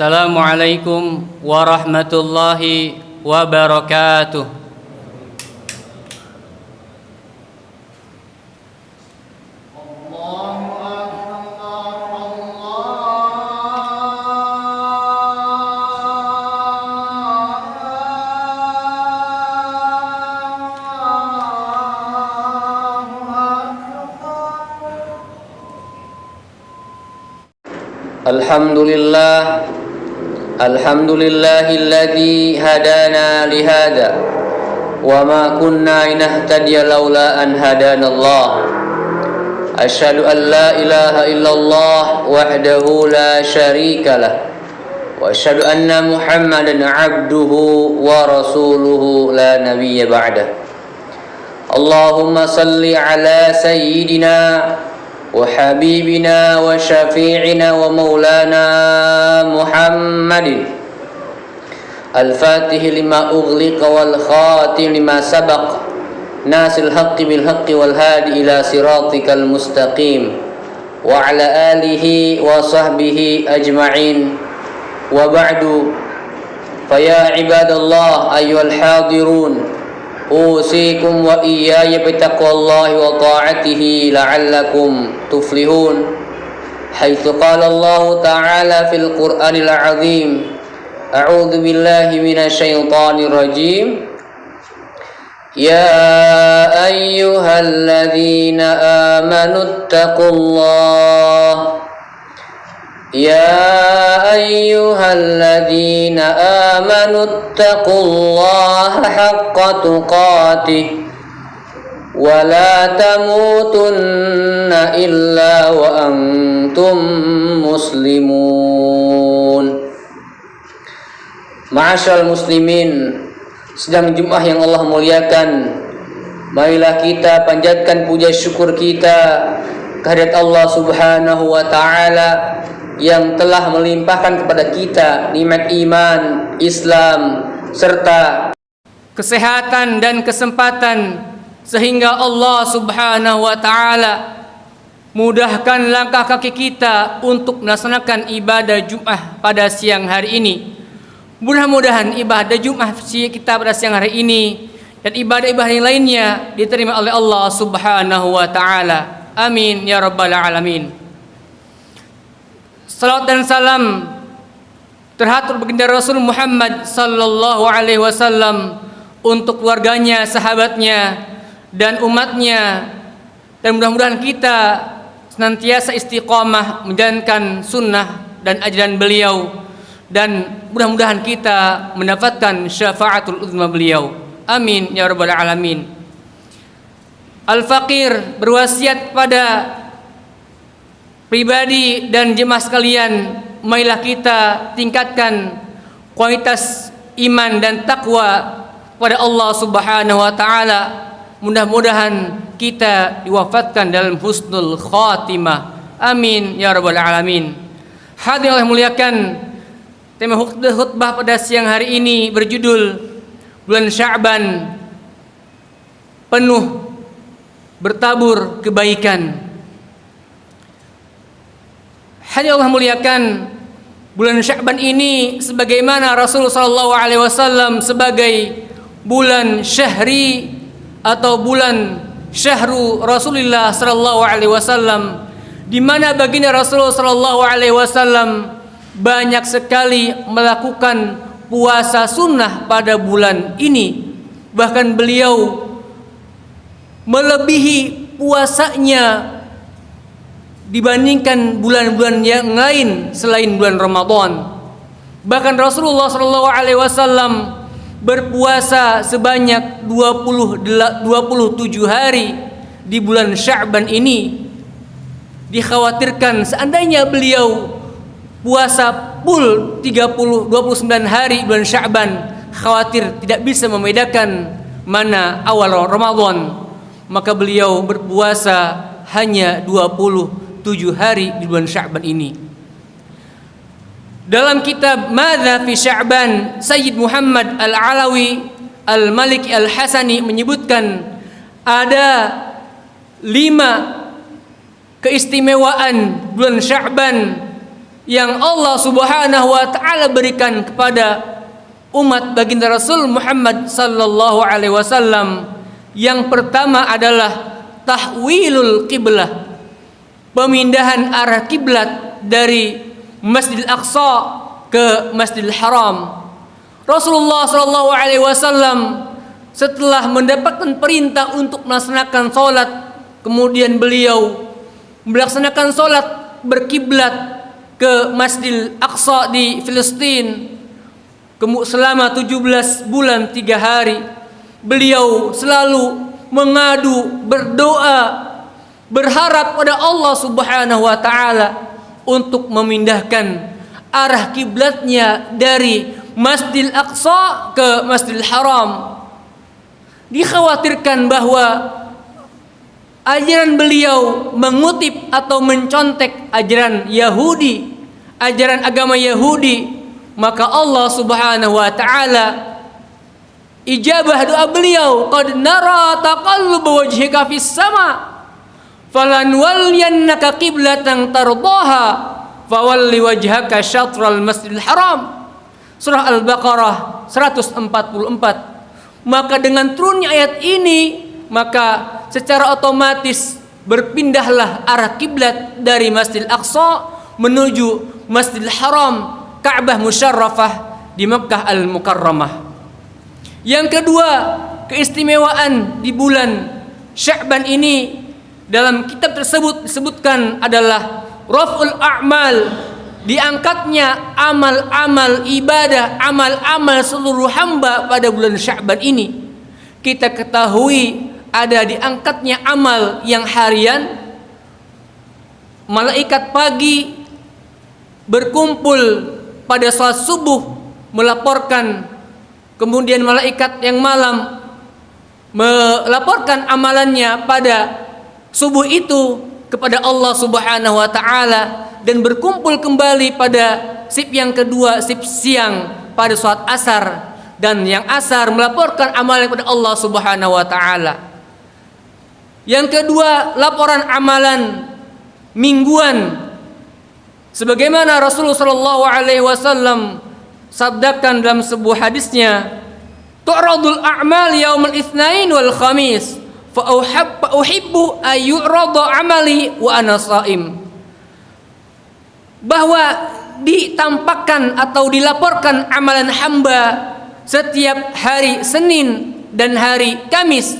Assalamualaikum warahmatullahi wabarakatuh. Alhamdulillahilladzi hadana lihada wa ma kunna linahtadiya laula an hadanallah. Asyhadu an la ilaha illallah wahdahu la syarikalah wa asyhadu anna Muhammadan abduhu wa rasuluhu la nabiyya ba'dah. Allahumma salli ala sayyidina wa habibina wa syafi'ina wa maulana Muhammadin al-fatih lima ughliqa wal khatim lima sabaq nasil haqqi bil haqqi wal hadi ila siratikal mustaqim wa ala alihi wa sahbihi ajma'in wa ba'du. Faya ibadallah ayyuhal hadirun, usikum wa iyaya bitaqwallahi wa ta'atihi la'allakum tuflihun. Haitsu qala Allah ta'ala fil Qur'anil 'azim, a'udzu billahi minasyaitonir rajim. Ya ayyuhalladzina amanu taqullaha Ya ayyuhalladzina amanu taqullaha haqqa tuqatih wa la tamutunna illa wa antum muslimun. Ma'asyiral muslimin, sedang Jumat yang Allah muliakan, marilah kita panjatkan puja syukur kita kehadirat Allah Subhanahu wa taala yang telah melimpahkan kepada kita nikmat iman, Islam, serta kesehatan dan kesempatan, sehingga Allah Subhanahu wa taala mudahkan langkah kaki kita untuk melaksanakan ibadah Jumat pada siang hari ini. Mudah-mudahan ibadah Jumat kita pada siang hari ini dan ibadah-ibadah yang lainnya diterima oleh Allah Subhanahu wa taala. Amin ya rabbal alamin. Salawat dan salam terhatur baginda Rasul Muhammad sallallahu alaihi wasallam untuk keluarganya, sahabatnya, dan umatnya, dan mudah-mudahan kita senantiasa istiqamah menjalankan sunnah dan ajaran beliau, dan mudah-mudahan kita mendapatkan syafaatul uzma beliau. Amin ya rabbal alamin. Al-Faqir berwasiat pada pribadi dan jemaah sekalian, marilah kita tingkatkan kualitas iman dan takwa pada Allah Subhanahu wa taala. Mudah-mudahan kita diwafatkan dalam husnul khatimah. Amin ya rabbal alamin. Hadirin Allah muliakan, tema khutbah pada siang hari ini berjudul Bulan Sya'ban penuh bertabur kebaikan. Hadirin Allah muliakan, bulan Sya'ban ini sebagaimana Rasulullah SAW sebagai bulan syahri atau bulan syahru Rasulullah SAW, di mana baginda Rasulullah SAW banyak sekali melakukan puasa sunnah pada bulan ini. Bahkan beliau melebihi puasanya dibandingkan bulan-bulan yang lain selain bulan Ramadan. Bahkan Rasulullah SAW berpuasa sebanyak 27 hari di bulan Sya'ban ini. Dikhawatirkan seandainya beliau puasa full 29 hari bulan Sya'ban, khawatir tidak bisa membedakan mana awal Ramadan, maka beliau berpuasa hanya 27 hari di bulan Sya'ban ini. Dalam kitab Madza fi Sya'ban, Sayyid Muhammad Al-Alawi Al-Maliki Al-Hasani menyebutkan ada 5 keistimewaan bulan Sya'ban yang Allah Subhanahu wa taala berikan kepada umat baginda Rasul Muhammad sallallahu alaihi wasallam. Yang pertama adalah tahwilul qiblah, pemindahan arah kiblat dari Masjidil Aqsa ke Masjidil Haram. Rasulullah sallallahu alaihi wasallam setelah mendapatkan perintah untuk melaksanakan salat, kemudian beliau melaksanakan salat berkiblat ke Masjidil Aqsa di Filistin selama 17 bulan 3 hari. Beliau selalu mengadu, berdoa, berharap pada Allah Subhanahu wa taala untuk memindahkan arah kiblatnya dari Masjidil Aqsa ke Masjidil Haram. Dikhawatirkan bahwa ajaran beliau mengutip atau mencontek ajaran Yahudi, ajaran agama Yahudi, maka Allah Subhanahu wa taala ijabah doa beliau, qad nara taqalluba wajhika fis sama falanwalliyannaka qiblatan tardaha fawalli wajhaka syatral Masjidil Haram. Surah Al-Baqarah 144. Maka dengan turunnya ayat ini, maka secara otomatis berpindahlah arah kiblat dari Masjidil Aqsa menuju Masjidil Haram, Ka'bah Musyarrafah di Makkah Al-Mukarramah. Yang kedua, keistimewaan di bulan Sya'ban ini dalam kitab tersebut disebutkan adalah raf'ul a'mal, diangkatnya amal-amal ibadah, amal-amal seluruh hamba pada bulan Sya'ban ini. Kita ketahui ada diangkatnya amal yang harian, malaikat pagi berkumpul pada salat subuh melaporkan, kemudian malaikat yang malam melaporkan amalannya pada subuh itu kepada Allah Subhanahu wa taala, dan berkumpul kembali pada sip yang kedua, sip siang pada salat asar, dan yang asar melaporkan amalan kepada Allah Subhanahu wa taala. Yang kedua, laporan amalan mingguan, sebagaimana Rasulullah sallallahu alaihi wasallam sabdakan dalam sebuah hadisnya, tu'radul a'mal yaumul itsnain wal khamis fa uhibbu ay yu'rada amali wa ana shaim. Bahwa ditampakkan atau dilaporkan amalan hamba setiap hari Senin dan hari Kamis.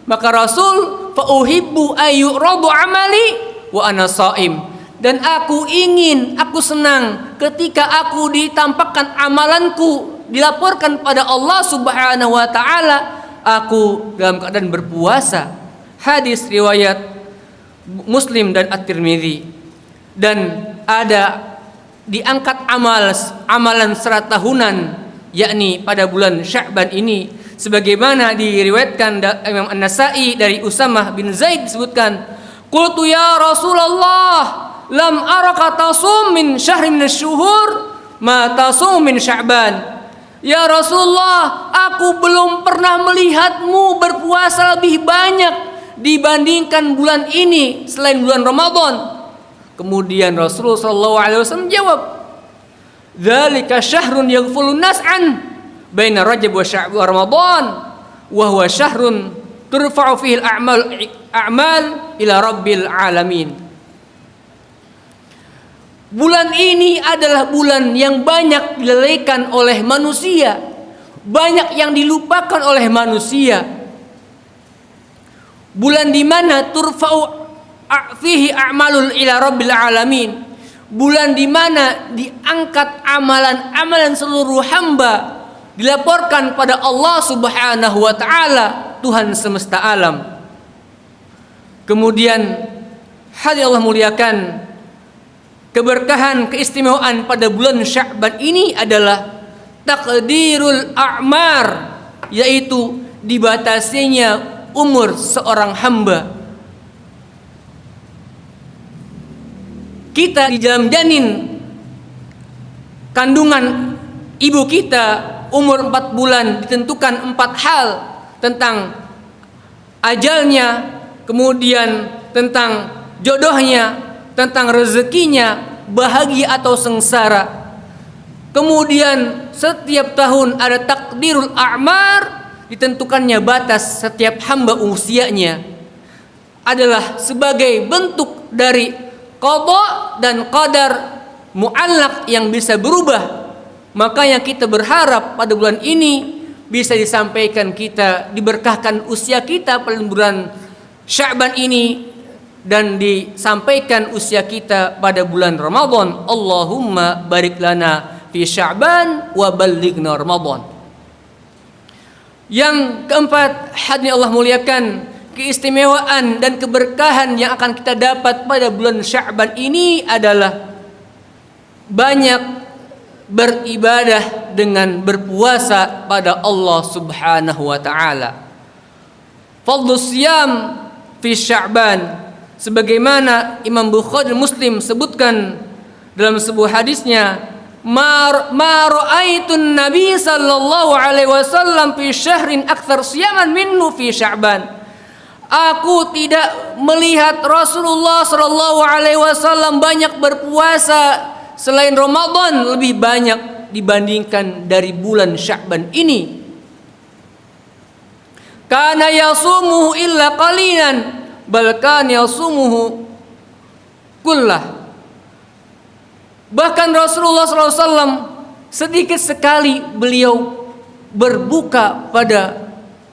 Maka Rasul fa uhibbu ay yu'rada amali wa ana shaim. Dan aku ingin, aku senang ketika aku ditampakkan amalanku, dilaporkan pada Allah Subhanahu wa taala, aku dalam keadaan berpuasa. Hadis riwayat Muslim dan At-Tirmidzi. Dan ada diangkat amalan serat tahunan, yakni pada bulan Sya'ban ini, sebagaimana diriwayatkan Imam An-Nasa'i dari Usamah bin Zaid disebutkan, qultu ya Rasulullah lam araka tasum min syahri min syuhur ma tasum min Sya'ban. Ya Rasulullah, aku belum pernah melihatmu berpuasa lebih banyak dibandingkan bulan ini selain bulan Ramadan. Kemudian Rasulullah sallallahu alaihi wasallam jawab, dzalika syahrun yaghfulun nas an baina Rajab wa Sya'ban wa Ramadan wa huwa syahrun turfa'u fihi al-a'mal ila rabbil alamin. Bulan ini adalah bulan yang banyak dilalaikan oleh manusia, banyak yang dilupakan oleh manusia. Bulan di mana turfa'u fihi a'malul ila rabbil alamin. Bulan di mana diangkat amalan-amalan seluruh hamba, dilaporkan pada Allah Subhanahu wa taala, Tuhan semesta alam. Kemudian hadirin Allah muliakan, keberkahan, keistimewaan pada bulan Sya'ban ini adalah taqdirul a'mar, yaitu dibatasinya umur seorang hamba. Kita di dalam janin kandungan ibu kita umur 4 bulan ditentukan 4 hal, tentang ajalnya, kemudian tentang jodohnya, tentang rezekinya, bahagia atau sengsara. Kemudian setiap tahun ada takdirul a'mar, ditentukannya batas setiap hamba usianya, adalah sebagai bentuk dari qada dan qadar mu'allaq yang bisa berubah. Makanya kita berharap pada bulan ini bisa disampaikan kita, diberkahkan usia kita pada bulan Sya'ban ini, dan disampaikan usia kita pada bulan Ramadan. Allahumma barik lana fi Sya'ban wa ballighna Ramadan. Yang keempat, hadirin Allah muliakan, keistimewaan dan keberkahan yang akan kita dapat pada bulan Sya'ban ini adalah banyak beribadah dengan berpuasa pada Allah Subhanahu wa taala. Fadlus siyam fi Sya'ban, sebagaimana Imam Bukhari Muslim sebutkan dalam sebuah hadisnya, ma ra'aitun nabi sallallahu alaihi wasallam fi syahrin aktsar siyaman minhu fi Sya'ban. Aku tidak melihat Rasulullah sallallahu alaihi wasallam banyak berpuasa selain Ramadan, lebih banyak dibandingkan dari bulan Sya'ban ini. Kana yasumuhu illa qalilan bal kana yasumuhu kullah. Bahkan Rasulullah SAW sedikit sekali beliau berbuka pada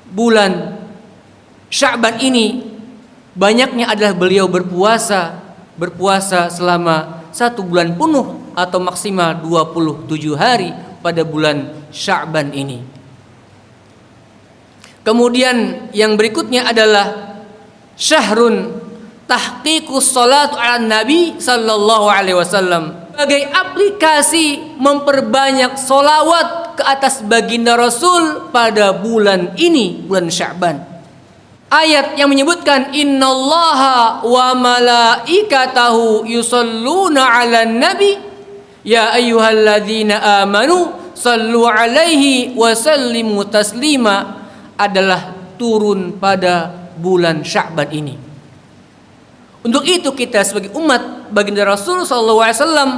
bulan Sya'ban ini, banyaknya adalah beliau berpuasa selama 1 bulan penuh atau maksimal 27 hari pada bulan Sya'ban ini. Kemudian yang berikutnya adalah syahrun tahqiqus salatu ala nabi sallallahu alaihi wasallam, sebagai aplikasi memperbanyak solawat ke atas baginda Rasul pada bulan ini, bulan Sya'ban. Ayat yang menyebutkan innallaha wa malaikatahu yusalluna 'alan nabi ya ayyuhalladzina amanu sallu 'alaihi wa sallimu taslima adalah turun pada bulan Sya'ban ini. Untuk itu kita sebagai umat baginda Rasul sallallahu alaihi wasallam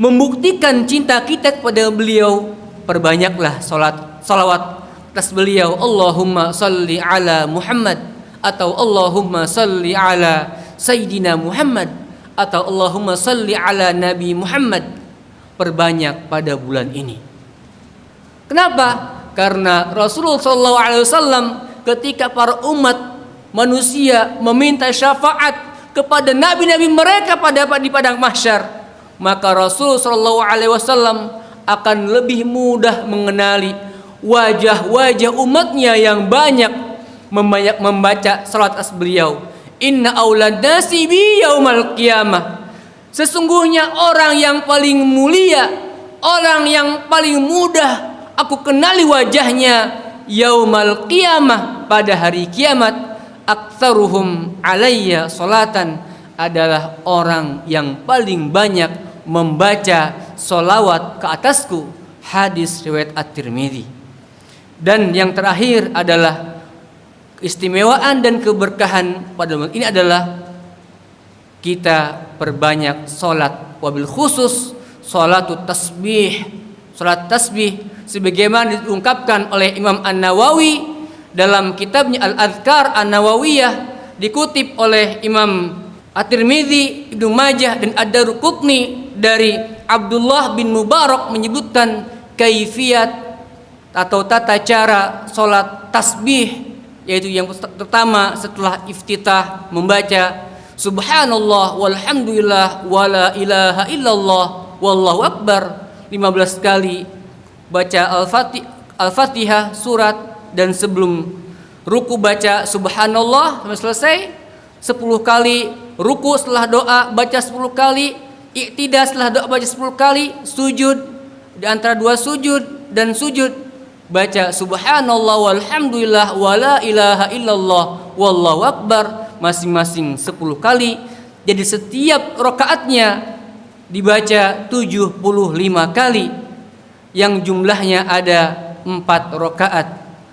membuktikan cinta kita kepada beliau, perbanyaklah salawat atas beliau. Allahumma salli ala Muhammad, atau Allahumma salli ala Sayyidina Muhammad, atau Allahumma salli ala Nabi Muhammad. Perbanyak pada bulan ini. Kenapa? Karena Rasulullah SAW ketika para umat manusia meminta syafaat kepada nabi-nabi mereka di padang mahsyar, maka Rasulullah SAW akan lebih mudah mengenali wajah-wajah umatnya yang banyak membaca salat atas beliau. Inna aulad nasi bi yaumal qiyamah, sesungguhnya orang yang paling mulia, orang yang paling mudah aku kenali wajahnya yaumal qiyamah, pada hari kiamat, aktsaruhum alayya salatan, adalah orang yang paling banyak membaca solawat ke atasku. Hadis riwayat At-Tirmidzi. Dan yang terakhir adalah keistimewaan dan keberkahan pada bulan ini adalah kita perbanyak salat, wabil khusus salatut tasbih, salat tasbih, sebagaimana diungkapkan oleh Imam An-Nawawi dalam kitabnya Al-Adhkar An-Nawawiyah, dikutip oleh Imam At-Tirmidzi, Ibnu Majah dan Ad-Daruqutni dari Abdullah bin Mubarak menyebutkan kaifiyat atau tata cara salat tasbih, yaitu yang pertama setelah iftitah membaca subhanallah walhamdulillah wala ilaha illallah wallahu akbar 15 kali, baca Al-Fatihah surat, dan sebelum ruku baca subhanallah sampai selesai 10 kali, ruku setelah doa baca 10 kali, i'tidah setelah doa baca 10 kali, sujud di antara 2 sujud dan sujud baca subhanallah walhamdulillah wala ilaha illallah wallahu akbar masing-masing 10 kali. Jadi setiap rakaatnya dibaca 75 kali, yang jumlahnya ada 4 rakaat.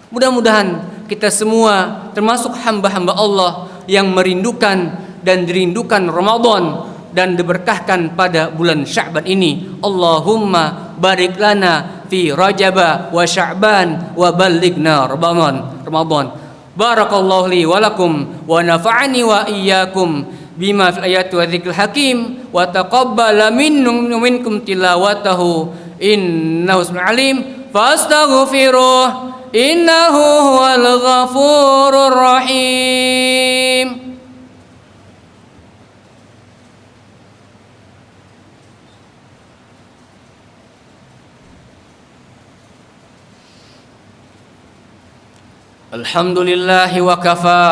Mudah-mudahan kita semua termasuk hamba-hamba Allah yang merindukan dan dirindukan Ramadan, dan diberkahkan pada bulan Sya'ban ini. Allahumma barik lana fi Rajab wa Sya'ban wa ballighna Ramadan. Barakallahu li wa lakum wa nafa'ani wa iyyakum bima fil ayati wa dzikril hakim wa taqabbala minkum tilawatahu innahu sami'un alim fastaghfiruh innahu huwal ghafurur rahim. Alhamdulillah wa kafa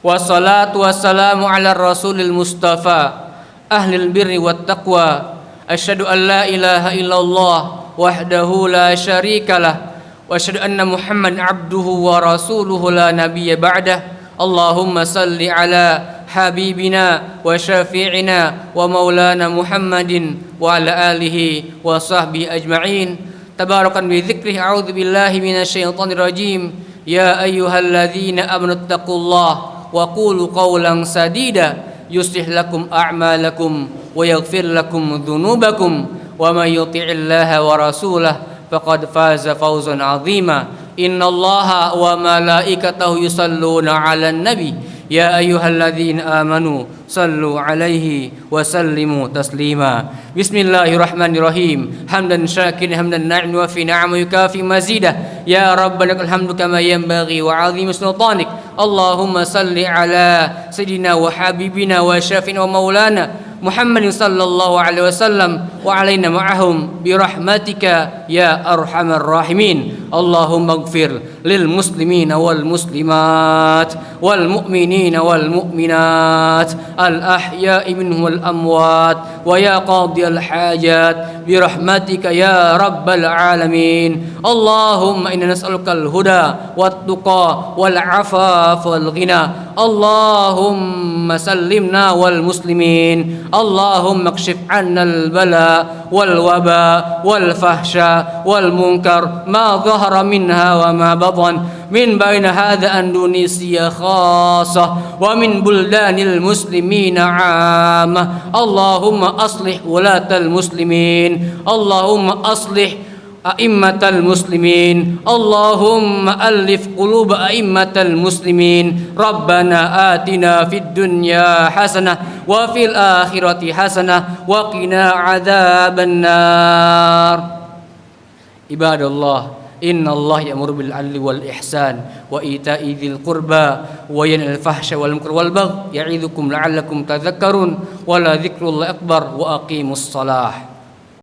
wassalatu wassalamu ala rasulil mustafa ahlil birri wat taqwa asyhadu an la ilaha illallah wahdahu la syarikalah wa asyhadu anna muhammadan abduhu wa rasuluhu la nabiyya ba'dah. Allahumma salli ala habibina wa syafi'ina wa maulana muhammadin wa ala alihi wa sahbihi ajma'in. Tabarakan bi dzikrih, a'udzu billahi minasyaitonir rajim. Ya ayyuhalladzina amanu taqullaha wa qulu qawlan sadida yuslih lakum a'malakum wa yaghfir lakum dhunubakum wa may yuti'illaha wa rasulahu faqad faza fawzan 'azima. Innallaha wa malaikatahu yusalluna 'alan nabi ya ayyuhalladzina amanu sallu 'alaihi wa sallimu taslima. Bismillahirrahmanirrahim. Hamdan syakirin hamdan na'im wa fi ni'am yukafi mazidah. Ya rabbana lakal hamdu kama yanbaghi wa 'azimi sultanik. Allahumma salli ala sayyidina wa habibina wa syafi'ina wa maulana Muhammadin sallallahu alaihi wasallam wa alaina ma'ahum bi rahmatika ya arhamar rahimin. Allahumma ighfir lil muslimina wal muslimat wal mu'minina wal mu'minat al ahya'i minhum wal amwat wa ya qadiyal hajat bi rahmatika ya rabbal alamin. Allahumma inna nas'aluka al huda wat tuqa wal afafa wal ghina. Allahumma sallimna wal muslimin. Allahumma kshif 'anna al bala wal waba wal fahsya wal munkar ma dhahara minha wa ma batan min baina hadha Indonesia khassah wa min buldanil muslimina 'ammah. Allahumma aslih wulatal muslimin. Allahumma aslih a'immatal muslimin. Allahumma alif qulub a'immatal muslimin. Rabbana atina fid dunya hasanah wa fil akhirati hasanah wa qina adzaban nar. Ibadallah, innallaha ya'muru bil 'adli wal ihsan wa ita'i dzil qurba wa yanha 'anil fahsya wal munkar wal baghi ya'idzukum la'allakum tadhakkarun wa la dzikrullahi akbar wa aqimus shalah.